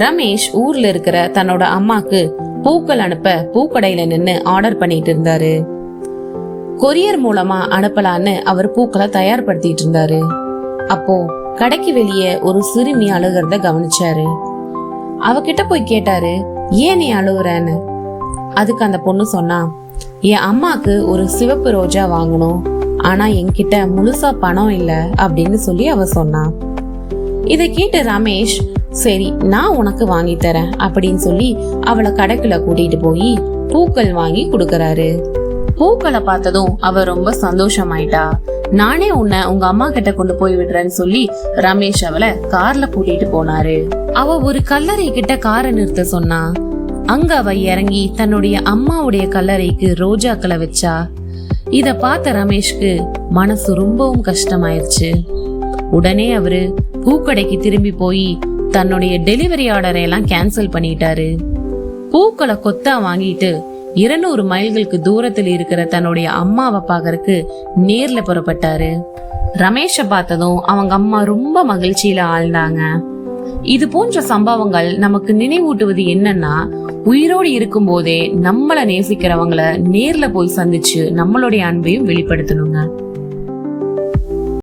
ரமேஷ் ஊர்ல இருக்கிற தன்னோட அம்மாக்கு பூக்கள் அனுப்ப பூக்கடையில நின்னு ஆர்டர் பண்ணிட்டு இருந்தாரு. கொரியர் மூலமா அனுப்பலான்னு அவர் பூக்களை தயார்படுத்திட்டு இருந்தாரு. அப்போ கடைக்கு வெளியே ஒரு சிறுமி அழுகிறத கவனிச்சாரு. அவகிட்ட போய் கேட்டாரு, ஏன் நீ அழுகுறன்னு. அதுக்கு அந்த பொண்ணு சொன்னா, என் அம்மாக்கு ஒரு சிவப்பு ரோஜா வாங்கணும், ஆனா என்கிட்ட முழுசா பணம் இல்ல அப்படின்னு சொல்லி அவ சொன்னா. இத கேட்டு ரமேஷ், சரி நான் உனக்கு வாங்கி தரேன் அப்படின்னு சொல்லி அவளை கடைக்குள்ள கூட்டிட்டு போய் பூக்கள் வாங்கி கொடுக்கறாரு. பூக்களை பார்த்ததும் அவ ரொம்ப சந்தோஷமாயிட்டா. நானே உன்னை உங்க அம்மா கிட்ட கொண்டு போய் விடுறேன்னு சொல்லி ரமேஷ் அவளை கார்ல கூட்டிட்டு போனாரு. அவ ஒரு கல்லறை கிட்ட காரை நிறுத்த சொன்னா. அங்க அவ இறங்கி தன்னுடைய அம்மாவுடைய கல்லறைக்கு ரோஜாக்களை வச்சா. இத பார்த்த ரமேஷ்க்கு மனசு ரொம்பவும் கஷ்டமாயிருச்சு. உடனே அவரு பூக்கடைக்கு திரும்பி போய் தன்னுடைய டெலிவரி ஆர்டரை எல்லாம் கேன்சல் பண்ணிட்டாரு. பூக்களை கொத்தா வாங்கிட்டு 200 மைல்களுக்கு தூரத்தில் இருக்கிற தன்னுடைய அம்மாவை பாக்கறதுக்கு நேர்ல புறப்பட்டாரு. ரமேஷ பார்த்ததும் அவங்க அம்மா ரொம்ப மகிழ்ச்சியில ஆழ்ந்தாங்க. இது போன்ற சம்பவங்கள் நமக்கு நினைவூட்டுவது என்னன்னா, உயிரோடு இருக்கும் போதே நம்மள நேசிக்கிறவங்கள நேர்ல போய் சந்திச்சு நம்மளுடைய அன்பையும் வெளிப்படுத்தணுங்க.